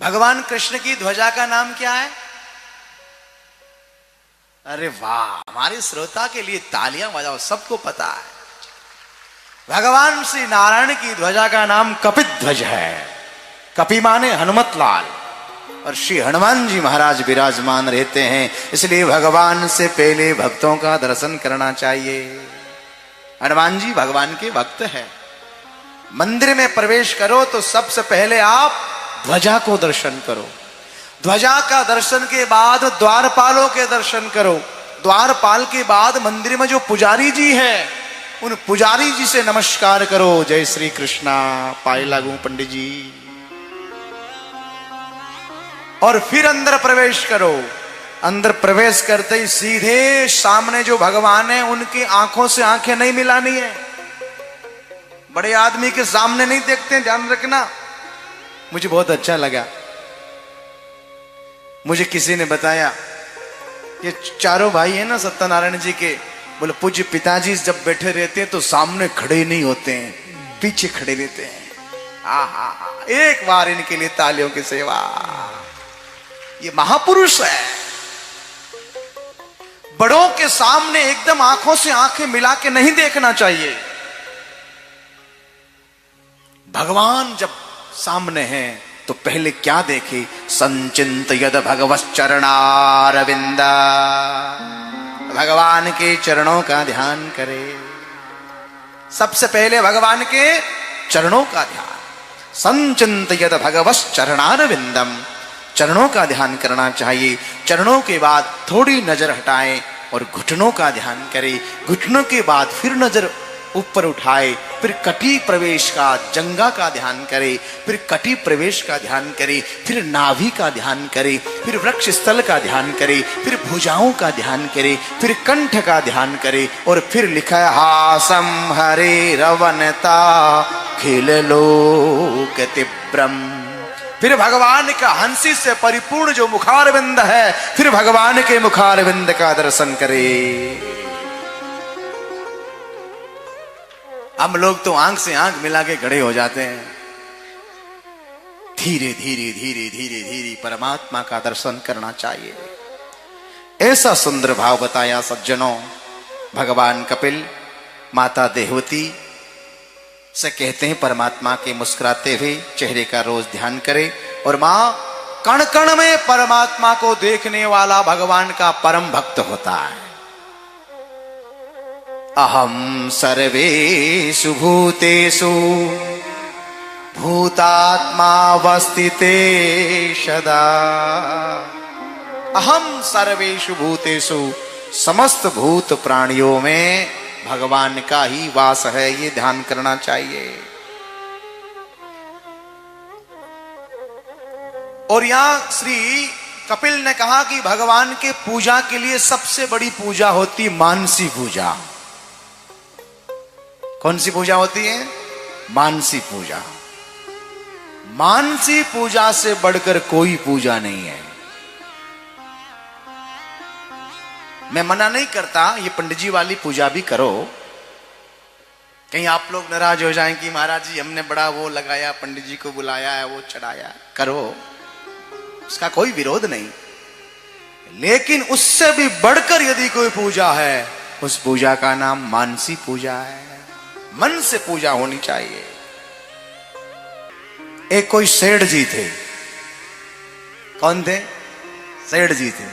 भगवान कृष्ण की ध्वजा का नाम क्या है? अरे वाह, हमारे श्रोता के लिए तालियां बजाओ, सबको पता है। भगवान श्री नारायण की ध्वजा का नाम कपिध्वज है। कपि माने हनुमत लाल, और श्री हनुमान जी महाराज विराजमान रहते हैं, इसलिए भगवान से पहले भक्तों का दर्शन करना चाहिए। हनुमान जी भगवान के भक्त हैं। मंदिर में प्रवेश करो तो सबसे पहले आप ध्वजा को दर्शन करो। ध्वजा का दर्शन के बाद द्वारपालों के दर्शन करो। द्वारपाल के बाद मंदिर में जो पुजारी जी है, उन पुजारी जी से नमस्कार करो। जय श्री कृष्णा, पाए लागू पंडित जी। और फिर अंदर प्रवेश करो। अंदर प्रवेश करते ही सीधे सामने जो भगवान है, उनकी आंखों से आंखें नहीं मिलानी है। बड़े आदमी के सामने नहीं देखते, ध्यान रखना। मुझे बहुत अच्छा लगा, मुझे किसी ने बताया, ये चारों भाई है ना सत्यनारायण जी के, बोले पूज्य पिताजी जब बैठे रहते हैं तो सामने खड़े नहीं होते हैं, पीछे खड़े रहते हैं। आहा, एक बार इनके लिए तालियों की सेवा। ये महापुरुष है। बड़ों के सामने एकदम आंखों से आंखें मिला के नहीं देखना चाहिए। भगवान जब सामने हैं तो पहले क्या देखे? संचिंत यद भगवश्चरणारविंद, भगवान के चरणों का ध्यान करे। सबसे पहले भगवान के चरणों का ध्यान। संचिंत यद भगवश्चरणारविंदम, चरणों का ध्यान करना चाहिए। चरणों के बाद थोड़ी नजर हटाएं और घुटनों का ध्यान करें। घुटनों के बाद फिर नजर ऊपर उठाए, फिर कटी प्रवेश का, जंगा का ध्यान करे, फिर कटी प्रवेश का ध्यान करे, फिर नाभि का ध्यान करे, फिर वृक्ष स्थल का ध्यान करे, फिर भुजाओं का ध्यान करे, फिर कंठ का ध्यान करे, और फिर लिखा है हासम हरे रवनता खिल लोक तिब्रम। फिर भगवान का हंसी से परिपूर्ण जो मुखारविंद है, फिर भगवान के मुखारविंद का दर्शन करे। हम लोग तो आंख से आंख मिला के खड़े हो जाते हैं। धीरे धीरे धीरे धीरे धीरे परमात्मा का दर्शन करना चाहिए। ऐसा सुंदर भाव बताया सज्जनों। भगवान कपिल माता देवहूति से कहते हैं परमात्मा के मुस्कुराते हुए चेहरे का रोज ध्यान करें। और मां कण कण में परमात्मा को देखने वाला भगवान का परम भक्त होता है। अहम सर्वेषु भूतेषु भूतात्मावस्थिते सदा। अहम सर्वेषु भूतेषु, समस्त भूत प्राणियों में भगवान का ही वास है, ये ध्यान करना चाहिए। और यहां श्री कपिल ने कहा कि भगवान के पूजा के लिए सबसे बड़ी पूजा होती मानसी पूजा। कौन सी पूजा होती है? मानसी पूजा। मानसी पूजा से बढ़कर कोई पूजा नहीं है। मैं मना नहीं करता, ये पंडित जी वाली पूजा भी करो। कहीं आप लोग नाराज हो जाएं कि महाराज जी हमने बड़ा वो लगाया, पंडित जी को बुलाया है, वो चढ़ाया, करो, उसका कोई विरोध नहीं। लेकिन उससे भी बढ़कर यदि कोई पूजा है, उस पूजा का नाम मानसी पूजा है। मन से पूजा होनी चाहिए। एक कोई सेठ जी थे। कौन थे? सेठ जी थे।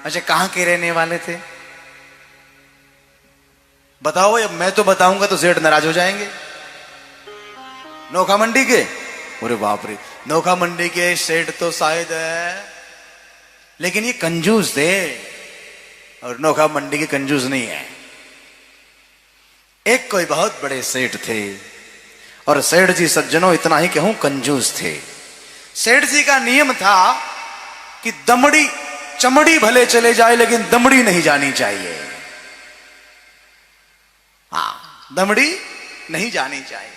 अच्छा, कहां के रहने वाले थे? बताओ। अब मैं तो बताऊंगा तो सेठ नाराज हो जाएंगे। नोखा मंडी के? अरे बाप रे, नोखा मंडी के सेठ तो शायद है, लेकिन ये कंजूस थे और नोखा मंडी के कंजूस नहीं है। एक कोई बहुत बड़े सेठ थे, और सेठ जी सज्जनों इतना ही कहूं कंजूस थे। सेठ जी का नियम था कि दमड़ी चमड़ी भले चले जाए लेकिन दमड़ी नहीं जानी चाहिए। हाँ, दमड़ी नहीं जानी चाहिए।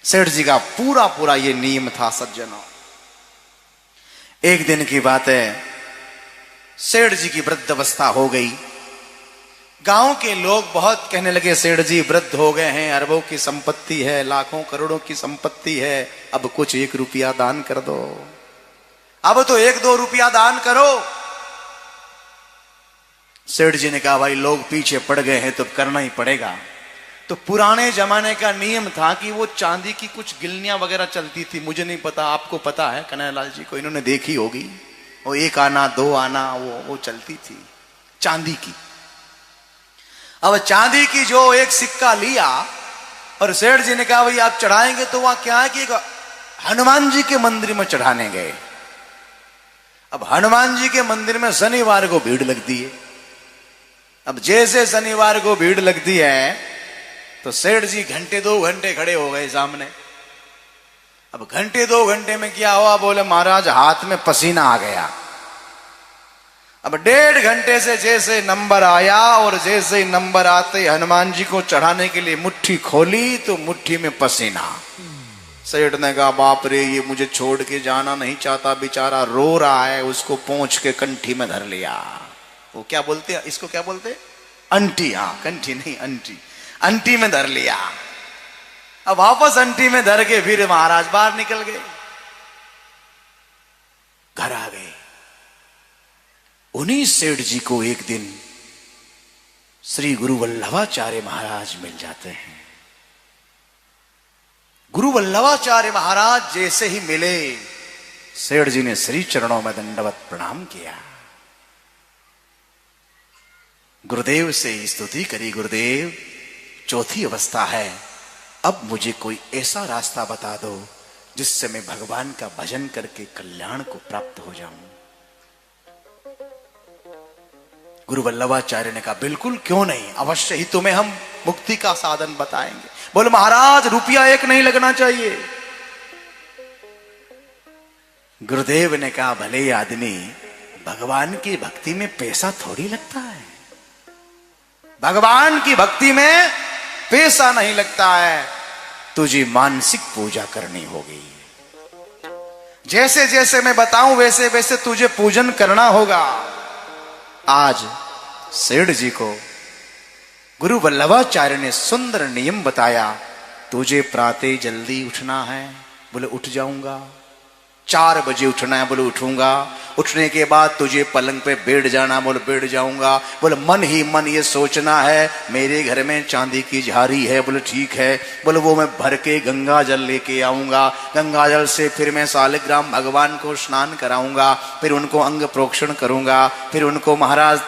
सेठ जी का पूरा पूरा ये नियम था सज्जनों। एक दिन की बात है, सेठ जी की वृद्धावस्था हो गई। गांव के लोग बहुत कहने लगे सेठ जी वृद्ध हो गए हैं, अरबों की संपत्ति है, लाखों करोड़ों की संपत्ति है, अब कुछ 1 रुपया दान कर दो। अब तो 1-2 रुपया दान करो। सेठ जी ने कहा भाई लोग पीछे पड़ गए हैं तो करना ही पड़ेगा। तो पुराने जमाने का नियम था कि वो चांदी की कुछ गिलनियां वगैरह चलती थी, मुझे नहीं पता, आपको पता है कन्हैयालाल जी को, इन्होंने देखी होगी, वो 1 आना 2 आना वो चलती थी चांदी की। अब चांदी की जो एक सिक्का लिया और सेठ जी ने कहा भाई आप चढ़ाएंगे, तो वहां क्या है कि हनुमान जी के मंदिर में चढ़ाने गए। अब हनुमान जी के मंदिर में शनिवार को भीड़ लगती है। अब जैसे शनिवार को भीड़ लगती है तो सेठ जी 1-2 घंटे खड़े हो गए सामने। अब 1-2 घंटे में क्या हुआ, बोले महाराज हाथ में पसीना आ गया। अब 1.5 घंटे से जैसे नंबर आया और जैसे नंबर आते हनुमान जी को चढ़ाने के लिए मुट्ठी खोली तो मुट्ठी में पसीना। सेठ ने कहा बाप रे, ये मुझे छोड़ के जाना नहीं चाहता, बेचारा रो रहा है। उसको पहुंच के कंठी में धर लिया। वो क्या बोलते हैं इसको, क्या बोलते हैं, अंटी। हाँ कंठी नहीं अंटी, अंटी में धर लिया। अब वापस अंटी में धर के फिर महाराज बाहर निकल गए, घर आ गए। उन्हीं सेठ जी को एक दिन श्री गुरु वल्लभाचार्य महाराज मिल जाते हैं। गुरु वल्लभाचार्य महाराज जैसे ही मिले, सेठ जी ने श्री चरणों में दंडवत प्रणाम किया, गुरुदेव से स्तुति करी। गुरुदेव, चौथी अवस्था है, अब मुझे कोई ऐसा रास्ता बता दो जिससे मैं भगवान का भजन करके कल्याण को प्राप्त हो जाऊं। गुरु वल्लभाचार्य ने कहा बिल्कुल, क्यों नहीं, अवश्य ही तुम्हें हम मुक्ति का साधन बताएंगे। बोले महाराज रुपया 1 नहीं लगना चाहिए। गुरुदेव ने कहा भले आदमी, भगवान की भक्ति में पैसा थोड़ी लगता है, भगवान की भक्ति में पैसा नहीं लगता है, तुझे मानसिक पूजा करनी होगी। जैसे जैसे मैं बताऊं वैसे वैसे तुझे पूजन करना होगा। आज सेठ जी को गुरु वल्लभाचार्य ने सुंदर नियम बताया। तुझे प्रातः जल्दी उठना है, बोले उठ जाऊंगा। 4 बजे उठना है, बोले उठूंगा। उठने के बाद तुझे पलंग पे बैठ जाना, बोले बैठ जाऊंगा। बोले मन ही मन ये सोचना है मेरे घर में चांदी की झारी है, बोले ठीक है। बोले वो मैं भर के गंगा जल लेके आऊंगा, गंगा जल से फिर मैं शालिग्राम भगवान को स्नान कराऊंगा, फिर उनको अंग प्रोक्षण करूंगा, फिर उनको महाराज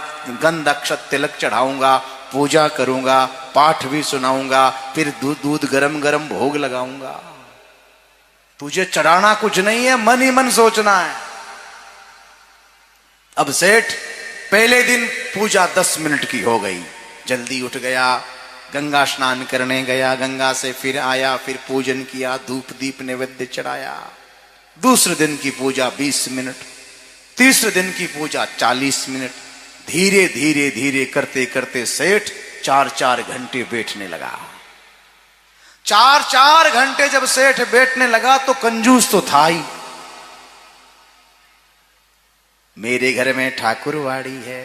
गंध अक्षत तिलक चढ़ाऊंगा, पूजा करूंगा, पाठ भी सुनाऊंगा, फिर दूध गरम गरम भोग लगाऊंगा। तुझे चढ़ाना कुछ नहीं है, मन ही मन सोचना है। अब सेठ पहले दिन पूजा 10 मिनट की हो गई, जल्दी उठ गया, गंगा स्नान करने गया, गंगा से फिर आया, फिर पूजन किया, धूप दीप नैवेद्य चढ़ाया। दूसरे दिन की पूजा 20 मिनट, तीसरे दिन की पूजा 40 मिनट। धीरे धीरे धीरे करते करते सेठ 4-4 घंटे बैठने लगा। 4-4 घंटे जब सेठ बैठने लगा तो कंजूस तो था ही। मेरे घर में ठाकुरवाड़ी है,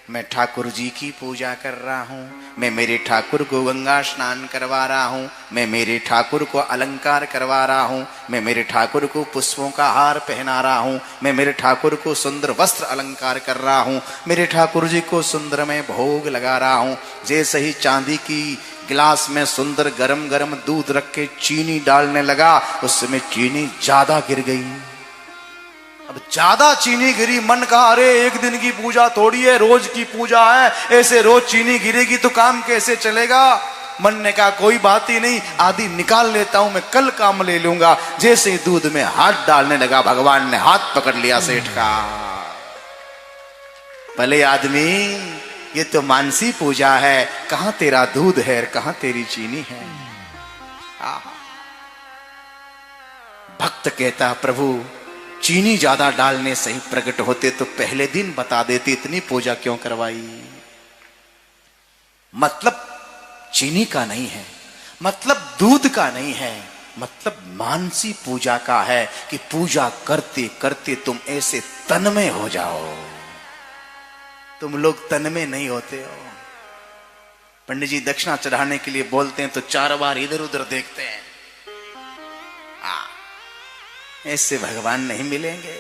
मैं ठाकुर जी की पूजा कर रहा हूं, मैं मेरे ठाकुर को गंगा स्नान करवा रहा हूं, मैं मेरे ठाकुर को अलंकार करवा रहा हूं, मैं मेरे ठाकुर को पुष्पों का हार पहना रहा हूं, मैं मेरे ठाकुर को सुंदर वस्त्र अलंकार कर रहा हूं, मेरे ठाकुर जी को सुंदर में भोग लगा रहा हूं। जैसे ही चांदी की गिलास में सुंदर गरम गरम दूध रख के चीनी डालने लगा, उसमें चीनी ज्यादा गिर गई। अब ज्यादा चीनी गिरी, मन कहा अरे एक दिन की पूजा थोड़ी है, रोज की पूजा है, ऐसे रोज चीनी गिरेगी तो काम कैसे चलेगा। मन ने कहा कोई बात ही नहीं, आधी निकाल लेता हूं, मैं कल काम ले लूंगा। जैसे ही दूध में हाथ डालने लगा, भगवान ने हाथ पकड़ लिया सेठ का। भले आदमी, ये तो मानसी पूजा है, कहां तेरा दूध है, कहां तेरी चीनी है। भक्त कहता प्रभु चीनी ज्यादा डालने से ही प्रकट होते तो पहले दिन बता देते, इतनी पूजा क्यों करवाई। मतलब चीनी का नहीं है, मतलब दूध का नहीं है, मतलब मानसी पूजा का है कि पूजा करते करते तुम ऐसे तन्मय हो जाओ। तुम लोग तन्मय नहीं होते हो। पंडित जी दक्षिणा चढ़ाने के लिए बोलते हैं तो 4 बार इधर उधर देखते हैं, ऐसे भगवान नहीं मिलेंगे।